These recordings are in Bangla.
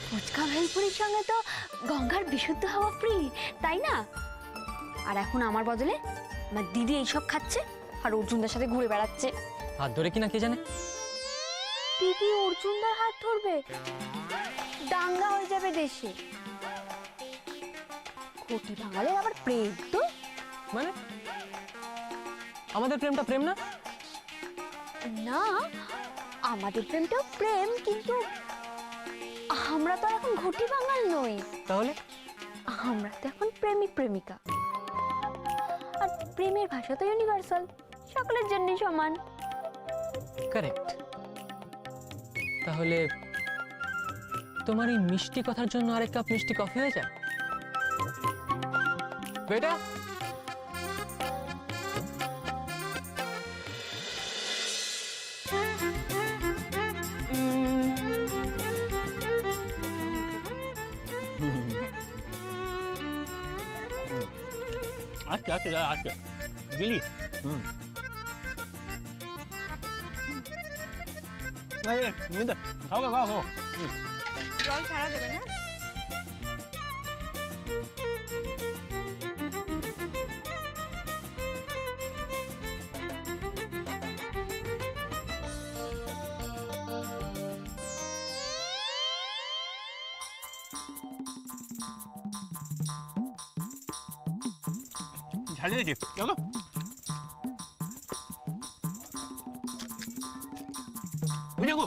ফুচকা ভেলপুরির সঙ্গে তো গঙ্গার বিশুদ্ধ হাওয়া ফ্রি, তাই না? আর এখন আমার বদলে আমার দিদি এইসব খাচ্ছে আর অর্জুনদার সাথে ঘুরে বেড়াচ্ছে। হাত ধরে কিনা কে জানে। দিদি অর্জুনদার হাত ধরবে, দাঙ্গা হয়ে যাবে দেশে। ঘটি বাঙালের আবার প্রেম তো, মানে আমাদের প্রেমটা প্রেম না? না আমাদের প্রেমটাও প্রেম, কিন্তু আমরা তো এখন ঘটি বাঙাল নই, তাহলে আমরা তো এখন প্রেমিক প্রেমিকা। আর প্রেমের ভাষা তো ইউনিভার্সাল, সকলের জন্য সমান। কারেক্ট। তাহলে তোমার এই মিষ্টি কথার জন্য আরেক কাপ মিষ্টি কফি হয়ে যায় বেটা। আচ্ছা আচ্ছা আচ্ছা দিলি খাও খাও খাও। জল ছাড়া দেবে না? ঝালিয়ে দিয়েছি চলো। বুঝে গো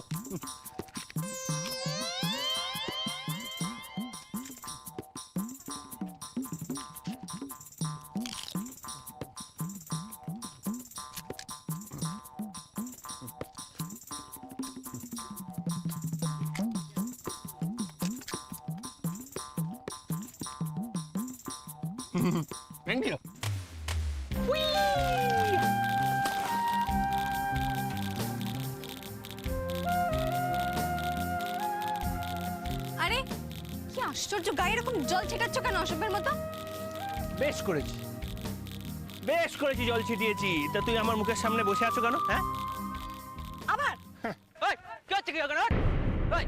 থ্যাংক ইউ। আরে কি আশ্চর্য, গায়ে এরকম জল ছেটাচ্ছ কেন অসভ্যের মতো? বেশ করেছি বেশ করেছি, জল ছিটিয়েছি। তা তুই আমার মুখের সামনে বসে আছো কেন? হ্যাঁ আবার ওই কি হচ্ছে কি এখন? ওই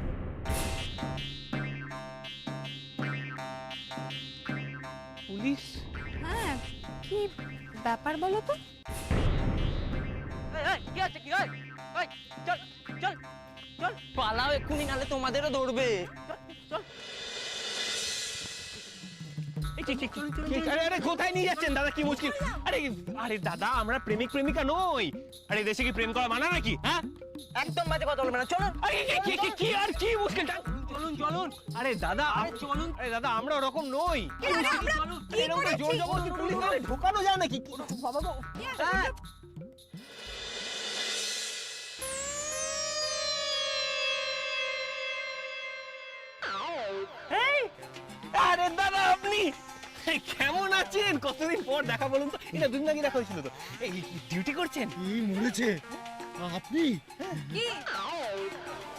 পুলিশ? হ্যাঁ, কি ব্যাপার বলো তো? কি হচ্ছে কি? ওই চল চল চল পালাও এক্ষুনি, নালে তোমাদেরও ধরবে। চল। আরে কোথায় নিয়ে যাচ্ছেন দাদা? কি মুশকিল? আরে আরে দাদা, আমরা প্রেমিক প্রেমিকা নই। আরে দেশে কি প্রেম করা মানা নাকি? হ্যাঁ একদম বাজে কথা বলবে না, চলুন। আরে কি আর কি মুশকিল? চলুন চলুন। আরে দাদা চলুন। আরে দাদা, আমরা ওরকম নই। এরকম জোর জবরদস্তি পুলিশ ঢোকানো যায় নাকি? বাবা গো। এই, আরে দাদা আপনি কেমন আছেন? কতদিন পর দেখা, বলুন তো। এটা দুদিন আগে দেখা হয়েছিল তো। এই ডিউটি করছেন? কি মরেছে আপনি? কি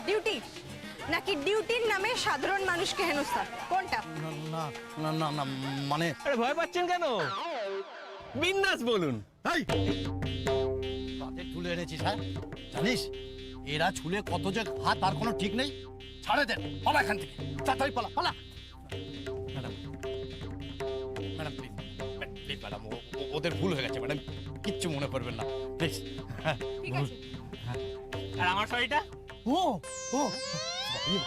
ডিউটি নাকি ডিউটির নামে সাধারণ মানুষকে হেনস্থা? কোনটা? না না না না মানে আরে ভয় পাচ্ছেন কেন? বিন্দাস বলুন। এই রাতে ছুলে এনেছিস, হ্যাঁ? জানিস এরা ছুলে কত যে হাত, তার কোনো ঠিক নেই। ছাড়ে দেন, পালা এখান থেকে, তাড়াতাড়ি পালা পালা। Madam madam please please madam, ওদের ভুল হয়ে গেছে ম্যাডাম, কিচ্ছু মনে করবেন না প্লিজ। ঠিক আছে, আর আমার শাড়িটা? ও ও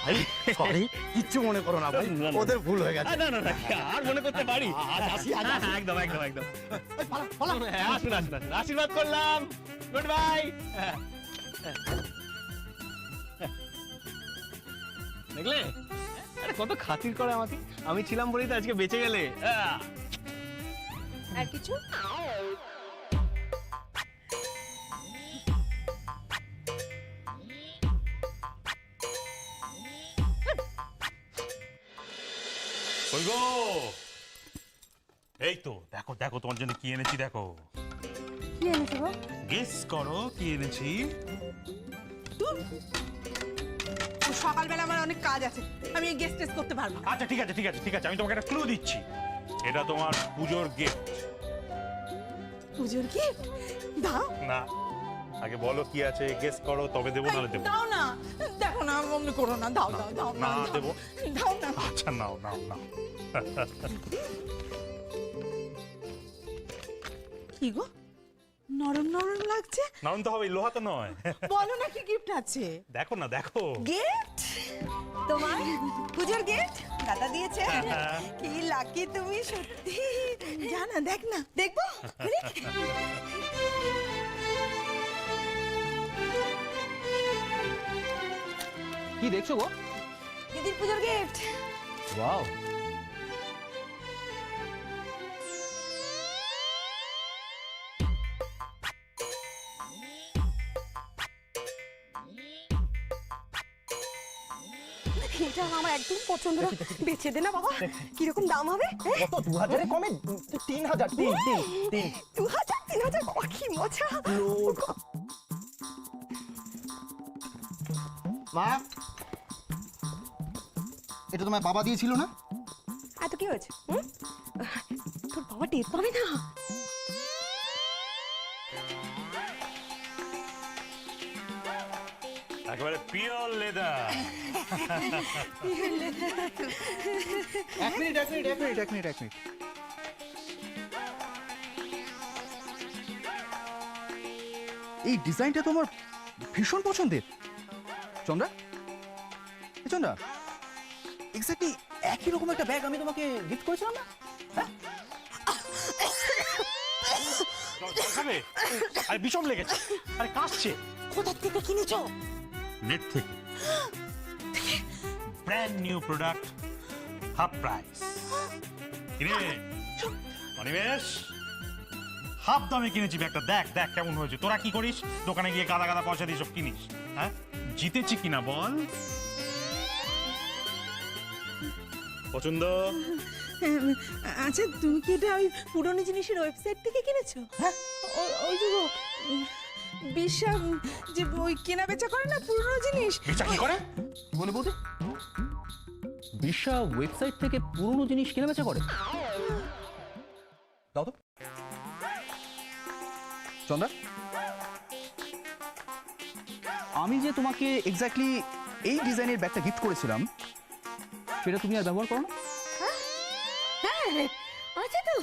ভাই সরি, কিচ্ছু মনে করো না ভাই, না, না। ওদের ভুল হয়ে গেছে। না না না, আর মনে করতে পারি? আজ আসি, আজ আসি। হ্যাঁ, একদম একদম একদম। এই, পালা পালা। হ্যাঁ, আসুন আসুন আসুন, আশীর্বাদ করলাম। Good bye. দেখলে আরে কত খাতির করে আমাকে। আমি ছিলাম বলেই তো আজকে বেঁচে গেলে। আর কিছু? কই গো? এই তো দেখো দেখো, তোমার জন্য কি এনেছি দেখো। কি এনেছো গো? গেস করো কি এনেছি। সকালবেলা আমার অনেক কাজ আছে, আমি গেস্ট টেস্ট করতে পারবো না। আচ্ছা ঠিক আছে ঠিক আছে ঠিক আছে, আমি তোমাকে একটা ক্লু দিচ্ছি। এটা তোমার পুজোর গিফট। পুজোর কি দাও? না, আগে বলো কি আছে, গেস করো, তবে দেবো নাহলে দেবো। দাও না, দেখো না, অমনি করো না, দাও দাও দাও না, দাও, দেবো। দাও না। আচ্ছা নাও নাও নাও। কি গো, নরম নরম লাগছে। নাও তো হবে, লোহা তো নয়। বলো না কি গিফট আছে। দেখো না, দেখো। গিফট তোমার পুজোর গিফট দাদা দিয়েছে। কি লাকি তুমি সত্যি। জানা দেখ না, দেখবো। কি দেখছো গো? দিদির পুজোর গিফট। ওয়াও, এটা আমার একদম পছন্দ না, বেচে দে না বাবা। কিরকম দাম হবে? কত 2000 কমে 3000, 3 2000 3000 বাবা, কি মজা। মা, এটা তোমার বাবা দিয়েছিল না? এত কি হয়েছে? তোর বাবা টের পাবে না। একেবারে পিওর লেদার। এক মিনিট। এই ডিজাইনটা তো আমার ভীষণ পছন্দের। চন্দ্রা, চন্দ্রা, এক্স্যাক্টলি একই রকম একটা ব্যাগ আমি তোমাকে গিফট করেছিলাম না? জল খাবে? আরে বিষম লেগেছে, আরে কাশছে। কোথা থেকে কিনেছো? নেট থেকে। Brand new product, half price. কিরে অনিমেষ, হাফ দামে কিনেছি ব্যাগটা। দেখ দেখ কেমন হয়েছে। তোরা কি করিস? দোকানে গিয়ে গাদা গাদা পয়সা দিয়ে সব কিনিস। হ্যাঁ, জিতেছি কিনা বল? পছন্দ? আচ্ছা, তুমি কি এটা ওই পুরনো জিনিসের ওয়েবসাইট থেকে কিনেছো? হ্যাঁ, ওই যে গো, বিশ্বাস যে ওই কেনা বেচা করে না পুরনো জিনিস। বেচা কি করে? বলে বলতে বিশ্বা ওয়েবসাইট থেকে পুরনো জিনিস কেনা বেচা করে? দাও তো চন্দ্রা, আমি যে তোমাকে এক্স্যাক্টলি এই ডিজাইনের ব্যাগটা গিফট করেছিলাম, সেটা তুমি আর ব্যবহার করো না? হ্যাঁ, আচ্ছা তো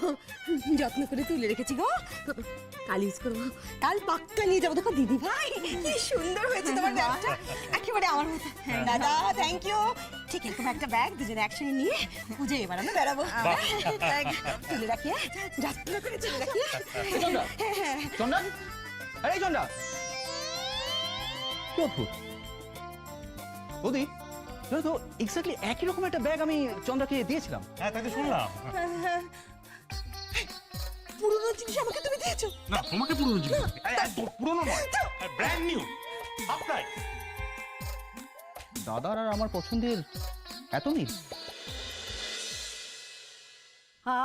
যত্ন করে তুলে রেখেছি গো, কাল ইউজ করবো। কাল পাক্কা নিয়ে যাবো। দেখো দিদি ভাই, কি সুন্দর হয়েছে তোমার ব্যাগটা, একেবারে আমার মতো। দাদা থ্যাংক ইউ। ঠিক এরকম একটা ব্যাগ দুজনে একসঙ্গে নিয়ে পুজো এবার আমরা বেড়াবো। তুলে রাখি, যত্ন করে তুলে রাখি। চন্দ্রা, চন্দ্রা, আরে চন্দ্রা, কি অদ্ভুত বৌদি, জানো তো এক্স্যাক্টলি একই রকম একটা ব্যাগ আমি চন্দ্রাকে দিয়েছিলাম। হ্যাঁ, তাই তো শুনলাম। পুরনো জিনিস আমাকে তুমি দিয়েছো? না, তোমাকে পুরনো জিনিস। পুরনো নয়, ব্র্যান্ড নিউ, হাফ প্রাইস। দাদার আর আমার পছন্দের এত মিল।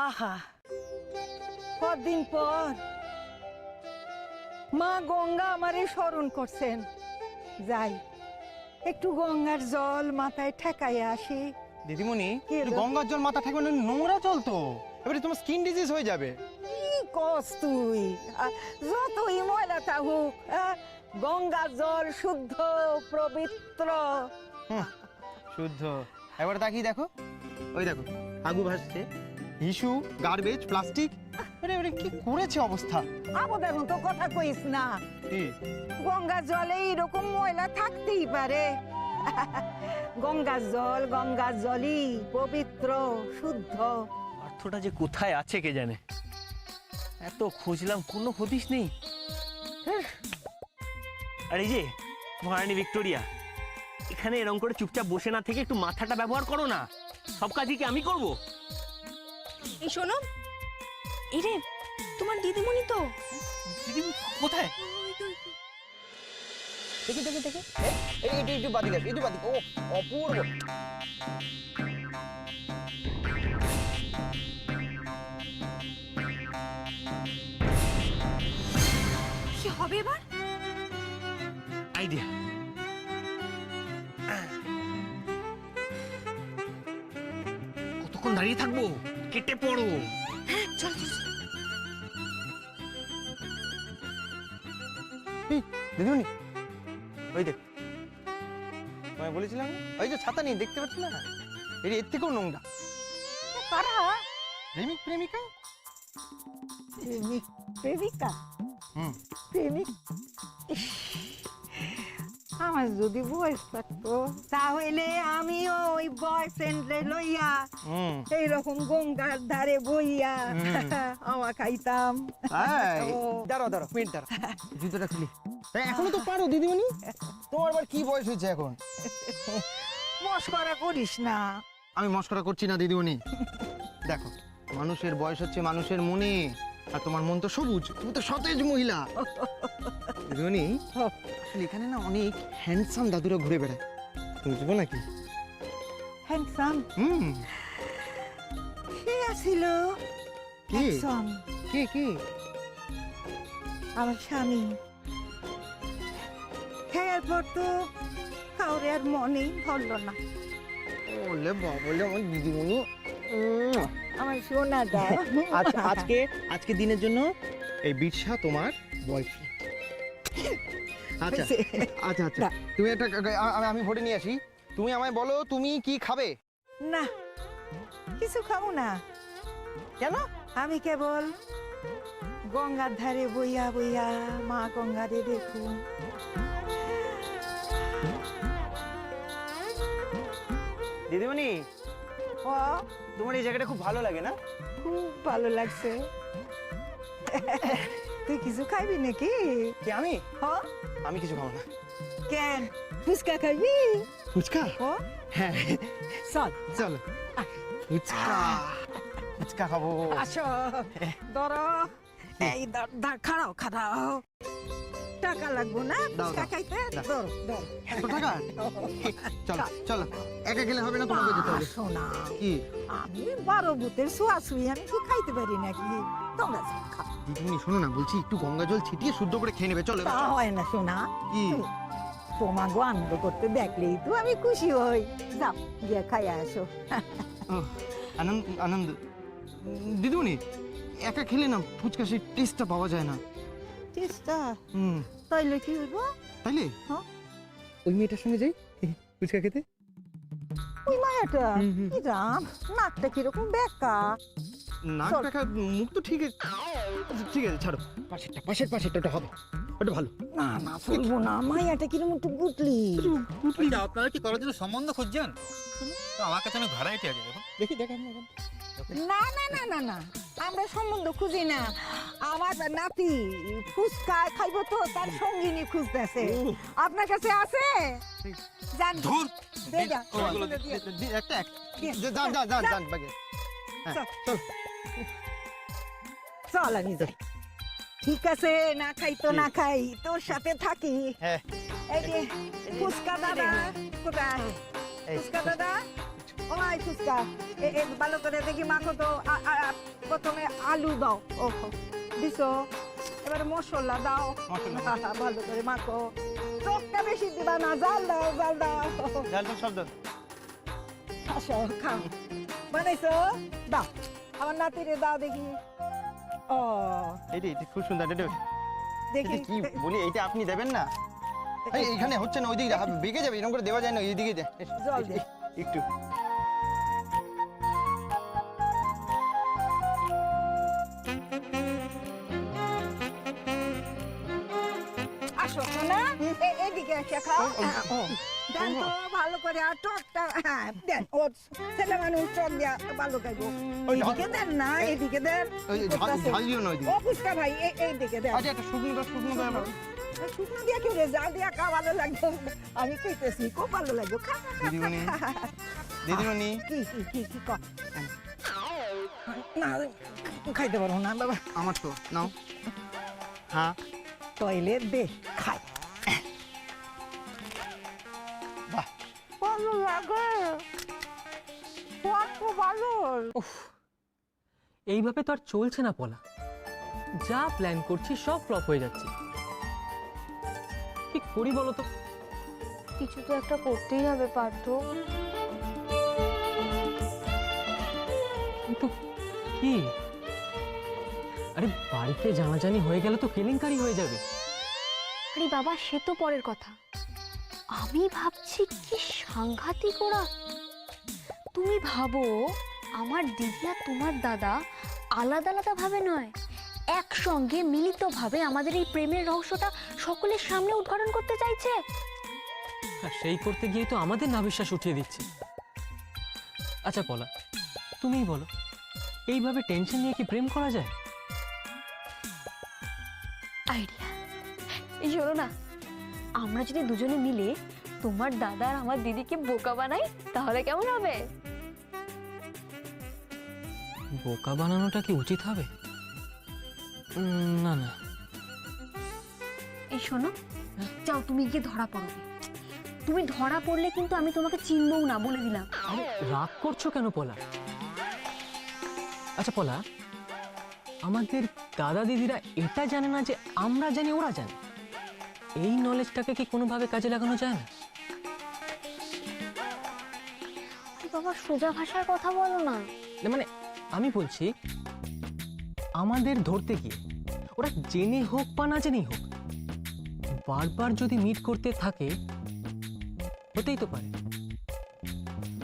আহা, কদিন পর মা গঙ্গা আমারে স্মরণ করছেন। যাই একটু গঙ্গার জল মাথায় ঠেকাই আসি। দিদিমণি, কি হলো? গঙ্গার জল মাথা ঠেকবে না, নোংরা জল তো, এবারে তোমার স্কিন ডিজিজ হয়ে যাবে। কি কস তুই? যতই ময়লা থাকুক, গঙ্গার জল শুদ্ধ পবিত্র। শুদ্ধ। এবার তাকিয়ে দেখো, ওই দেখো আগু ভাসছে, ইস্যু, গার্বেজ, প্লাস্টিক, এবারে কি করেছে অবস্থা। আমাদের মতো কথা কইস না। কি? গঙ্গার জলে এরকম ময়লা থাকতেই পারে? গঙ্গার জলই পবিত্র শুদ্ধ। অর্থটা যে কোথায় আছে কে জানে। এত খুঁজলাম, কোনো হদিশ নেই। আর এই যে মহারানী ভিক্টোরিয়া, এখানে এরকম করে চুপচাপ বসে না থেকে একটু মাথাটা ব্যবহার করো না। সব কাজই কি আমি করব? এই শোনো, এই রে তোমার দিদিমণি তো। কোথায়? দেখি দেখি দেখি, একটু বাদিকে, একটু বাদিকে। ও অপূর্ব। কি হবে এবার? আইডিয়া। কতক্ষণ দাঁড়িয়ে থাকবো? কেটে পড়ো। চল চল চল। দিদিমণি ওই দেখ, আমি বলেছিলাম না, ওই যে ছাতা নিয়ে দেখতে পাচ্ছি না, এর থেকেও নোংরা। কারা? প্রেমিক প্রেমিকা। প্রেমিক প্রেমিকা? হুম। প্রেমিক? ইস, আমার যদি বয়স থাকতো তাহলে আমিও ওই বয়ফ্রেন্ডে লইয়া এইরকম গঙ্গার ধারে বইয়া হাওয়া খাইতাম। দাঁড়াও দাঁড়াও, মিনিট দাঁড়াও, জুতোটা খুলি। এখনো তো পারো দিদিমণি, তোমার আবার কি বয়স হয়েছে এখন? মস্করা করিস না। আমি মস্করা করছি না দিদিমণি। দেখো, মানুষের বয়স হচ্ছে মানুষের মনে, আর তোমার মন তো সবুজ, তুমি তো সতেজ মহিলা। দিদিমণি, আসলে এখানে না অনেক হ্যান্ডসাম দাদুরা ঘুরে বেড়ায়, বুঝবো নাকি? হ্যান্ডসাম? কে আছিল? কে? হ্যান্ডসাম কে কে? আমার স্বামী। হ্যাঁ, পর তো কাউরে আর মনেই ধরলো না। বলে বাবলে আমার দিদিমণি। আমার সোনা দা। আচ্ছা, আজকে দিনের জন্য এই বিরসা তোমার বয়ফ্রেন্ড। আচ্ছা আচ্ছা আচ্ছা, তুমি একটা আমি ভোটে নিয়ে আসি, তুমি আমায় বলো তুমি কি খাবে? না, কিছু খাবো না। কেন? আমি কেবল গঙ্গার ধারে বইয়া বইয়া মা গঙ্গারে দেখুন। দিদিমণি, ও, তোমার এই জায়গাটা খুব ভালো লাগে না? খুব ভালো লাগছে। তুই কিছু খাইবি নাকি? কি আমি? হ্যাঁ। আমি কিছু খাবো না। কেন? ফুচকা খাইবি? ফুচকা? ও, হ্যাঁ, চল চলো। ফুচকা ফুচকা খাবো। আসো, ধরো। এই খাড়াও খাড়াও। টাকা লাগবো না দাও, ফুচকা দাও, খাইতে? দাও। ধরো ধরো। এত টাকা? চলো চলো, একা গেলে হবে না, তোমাকে যেতে হবে। শোনা, কি? আমি 12 ভূতের ছোঁয়াছুঁই, আমি কি খাইতে পারি নাকি? তোমরা খাও। দিদিমণি শোনো না, বলছি একটু গঙ্গা জল ছিটিয়ে শুদ্ধ করে খেয়ে নেবে, চলো। তা হয় না শোনা। কি? তোমাকে আনন্দ করতে দেখলেই তো আমি খুশি হই। যাও, গিয়ে খাইয়া আসো। আনন্দ আনন্দ। দিদিমণি, একা খেলে না ফুচকা সেই টেস্টটা পাওয়া যায় না। চেষ্টা? হুম। তাইলে কি হইব? তাইলে হ্যাঁ। ওই মেয়েটার সঙ্গে যাই ফুচকা খেতে। ওই মায়াটা হুম, হুম। কি জান, নাকটা কিরকম বেকা। নাক চল। দেখা, মুখ তো ঠিক আছে। আচ্ছা, ঠিক আছে, ছাড়ো। পাশেরটা ওটা হবে, ওটা ভালো। না না, চলবো না, মায়াটা কিরকম একটু গুটলি। আচ্ছা, আপনারা কি করার জন্য সম্বন্ধ খুঁজছেন? তো আমার কাছে অনেক ভ্যারাইটি আছে, দেখুন। দেখি দেখেন। না না না না না, আমরা সম্বন্ধ খুঁজি না। আমার নাতি ফুচকা খাইবো তো তার সঙ্গিনী খুঁজতেছে। আপনার কাছে আছে? জান ধুর, দে যা। একটা দিয়ে। যান বাগে। চল। চল আমি যাই। ঠিক আছে, না খাই তো না খাই, তোর সাথে থাকি। হ্যাঁ। এই যে ফুচকা দাদা কোথায়? এই, ফুচকা দাদা, ওই ফুচকা ভালো করে দেখি মাখো তো। প্রথমে আলু দাও। ও দিছো, এবারে মশলা দাও। মশলা। ভালো করে মাখো, চোখটা বেশি দিবা না, জাল দাও জাল দাও। জালটা শব্দ। আসো, খাও। বানাইছো? দাও, আমার নাতিরে দাও দেখি। ও এইটা খুব সুন্দর। এটা দেখি কি বলি, এইটা আপনি দেবেন না? এইখানে হচ্ছে না, ওইদিকে বেঁকে যাবে, এরকম করে দেওয়া যায় না, এইদিকে দে। জল দে। একটু। আসো না, এদিকে এসে খাও। দেন তো ভালো করে, আর টকটা হ্যাঁ দেন। ও ছেলে মানুষ টক দিয়া ভালো খাইবো। এইদিকে দেন না, এদিকে দেন। ওই ঝাল দিও না ওইদিকে। ও ফুচকা ভাই, এইদিকে দেন। আচ্ছা, একটা শুকনো দেওয়া। শুকনো দিয়া কি রে, জাল দিয়া খা ভালো লাগবে। আমি কইতেছি খুব ভালো লাগবে। খা খা, খা, দিদিমণি, খা, খা। দিদিমণি। কি কর না, খাইতে পারবো না বাবা। আমার তো নাও। হ্যাঁ, টয়লেট দে, খাই। বাহ, ভালো লাগে, কত ভালো। উফ, এইভাবে তো আর চলছে না পলা। যা প্ল্যান করছি সব ফ্লপ হয়ে যাচ্ছে। কি করি বলো তো? কিছু তো একটা করতেই হবে পার্থ। কিন্তু কি? আরে বাড়িতে জানাজানি হয়ে গেলে তো কেলেঙ্কারি হয়ে যাবে। আরে বাবা, সে তো পরের কথা। আমি ভাবছি কি সাংঘাতিক ওরা। তুমি ভাবো, আমার দিদি আর তোমার দাদা আলাদা আলাদা ভাবে নয়, একসঙ্গে মিলিতভাবে আমাদের এই প্রেমের রহস্যটা সকলের সামনে উদ্ঘাটন করতে চাইছে। আর সেই করতে গিয়ে তো আমাদের না বিশ্বাস উঠিয়ে দিচ্ছে। আচ্ছা পলা, তুমিই বলো, এইভাবে টেনশন নিয়ে কি প্রেম করা যায়? আইডিয়া, এই শোনো না, আমরা যদি দুজনে মিলে তোমার দাদা আর আমার দিদিকে বোকা বানাই, তাহলে কেমন হবে? বোকা বানানোটা কি উচিত হবে? না না। এই শোনো, যাও তুমি গিয়ে ধরা পড়ো। তুমি ধরা পড়লে কিন্তু আমি তোমাকে চিনবও না, বলে দিলাম। আরে রাগ করছো কেন পলা? আচ্ছা পলা, আমাদের দাদা দিদিরা এটা জানে না যে আমরা জানি ওরা জানে? এই নলেজটাকে কি কোনোভাবে কাজে লাগানো যায় না? বাবা, সোজা ভাষার কথা বলো না। না মানে আমি বলছি, আমাদের ধরতে গিয়ে ওরা জেনে হোক বা না জেনেই হোক, বারবার যদি মিট করতে থাকে, হতেই তো পারে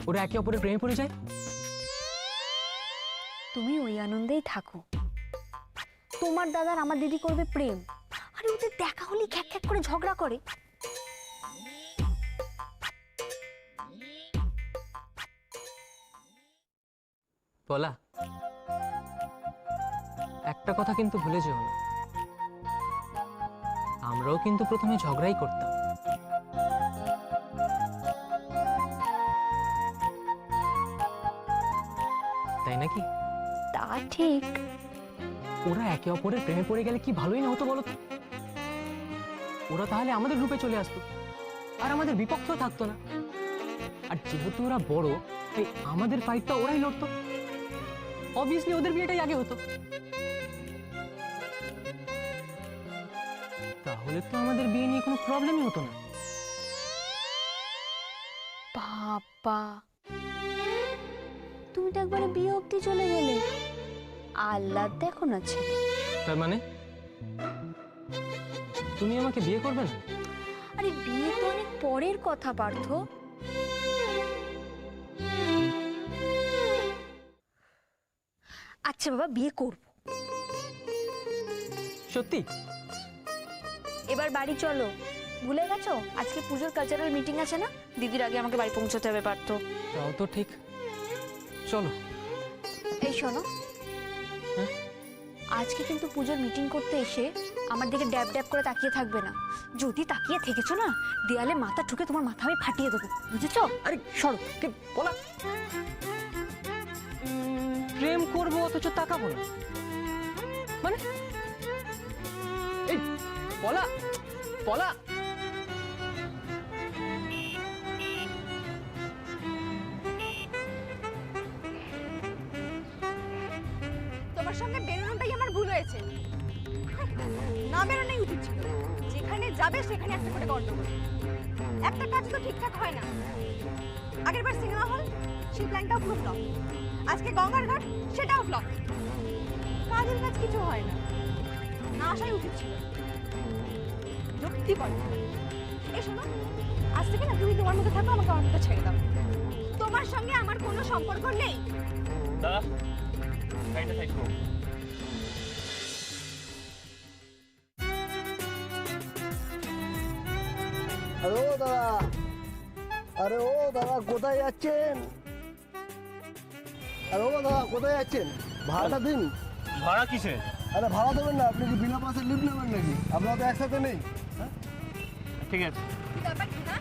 ওরা একে অপরের প্রেমে পড়ে যায়। তুমি ওই আনন্দেই থাকো। তোমার দাদার আমার দিদি করবে প্রেম, আরে ওদের দেখা হলেই খ্যাক খ্যাক করে ঝগড়া করে। বলা, একটা কথা কিন্তু ভুলে যেও না, আমরাও কিন্তু প্রথমে ঝগড়াই করতাম। তাই নাকি? তা ঠিক। ওরা একে অপরের প্রেমে পড়ে গেলে কি ভালোই না হতো বলো তো? ওরা তাহলে আমাদের গ্রুপে চলে আসতো, আর আমাদের বিপক্ষেও থাকতো না। আর যেহেতু ওরা বড়, তাই আমাদের ফাইটটা ওরাই লড়তো। অবভিয়াসলি ওদের বিয়েটাই আগে হতো। তাহলে তো আমাদের বিয়ে নিয়ে কোনো প্রবলেমই হতো না। বাবা, তুমি তো একবারে বিয়ে অব্দি চলে গেলে। আল্লাহ দেখো না ছেলে। তার মানে তুমি আমাকে বিয়ে করবে না? আরে বিয়ে তো অনেক পরের কথা পার্থ। আচ্ছা বাবা, বিয়ে করব। সত্যি? এবার বাড়ি চলো। ভুলে গেছো আজকে পুজোর কালচারাল মিটিং আছে না? দিদির আগে আমাকে বাড়ি পৌঁছতে হবে পার্থ। তাও তো ঠিক, চলো। এই শোনো, হ্যাঁ? আজকে কিন্তু পুজোর মিটিং করতে এসে আমার দিকে ড্যাব ড্যাব করে তাকিয়ে থাকবে না। যদি তাকিয়ে থেকেছো না, দেয়ালে মাথা ঠুকে তোমার মাথা আমি ফাটিয়ে দেবো, বুঝেছো? আরে সরো, কে বলা? প্রেম করবো অথচ তাকাবো না মানে? এই বলা বলা, তোমার সঙ্গে বেরোনোটাই আমার ভুল হয়েছে। না বেরোনোই উচিত ছিল। যেখানে যাবে সেখানে একটা করে গন্ডগোল। একটা কাজ তো ঠিকঠাক হয় না। আগের বার সিনেমা হল, সেই প্ল্যানটাও পুরো ফ্লপ। আজকে গঙ্গার ঘাট, সেটাও ফ্লপ। কাজের কাজ কিছু হয় না। না আসাই উচিত ছিল। যুক্তি বলো। এই শোনো, আজ থেকে না তুমি তোমার মতো থাকো, আমাকে আমার মতো ছেড়ে দাও। তোমার সঙ্গে আমার কোনো সম্পর্ক নেই। দাদা, গাড়িটা সাইড করো। আরে ও দাদা, আরে ও দাদা কোথায় যাচ্ছেন? আরে ও দাদা কোথায় যাচ্ছেন? ভাড়াটা দিন। ভাড়া কিসের? আরে ভাড়া দেবেন না, আপনি কি বিনা পাশে লিফট নেবেন নাকি? আপনারা তো একসাথে নেই। ঠিক আছে। ব্যাপার কি না?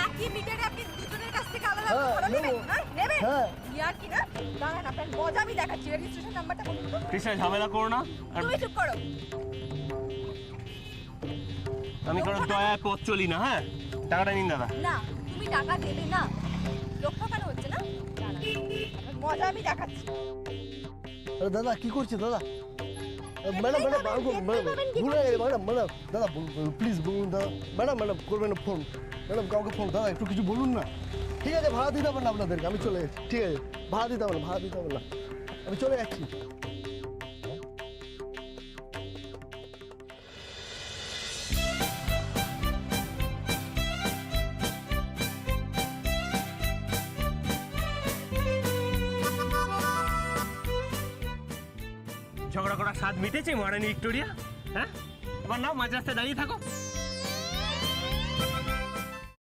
একই মিটারে আপনি দুজনের কাছ থেকে আলাদা হ্যাঁ, ভাড়া নেবেন? নেবো। হ্যাঁ, নেবেন? হ্যাঁ। ইয়ার কি না? দাঁড়ান, আপনার মজা আমি দেখাচ্ছি। রেজিস্ট্রেশন নাম্বারটা বলুন তো। কৃষ্ণা, ঝামেলা করো না। আর তুমি চুপ করো। আমি কোনো দয়া পথ চলি না। হ্যাঁ, টাকাটা নিন দাদা। না, তুমি টাকা দেবে না। লক্ষ্য কেন হচ্ছে না? দাঁড়ান, আপনার মজা আমি দেখাচ্ছি। আরে দাদা কি করছে দাদা? ম্যাডাম ম্যাডাম ভুলে ম্যাডাম ম্যাডাম দাদা প্লিজ বলুন দাদা। ম্যাডাম ম্যাডাম করবেন না ফোন। ম্যাডাম কাউকে ফোন, দাদা একটু কিছু বলুন না। ঠিক আছে, ভাড়া দিতে হবে না আপনাদেরকে, আমি চলে যাচ্ছি। ঠিক আছে, ভাড়া দিতে হবে না, ভাড়া দিতে হবে না, আমি চলে যাচ্ছি। ঝগড়া করার স্বাদ মিটেছে মহারানী ভিক্টোরিয়া? হ্যাঁ, এবার নাও মাঝ রাস্তায় দাঁড়িয়ে থাকো।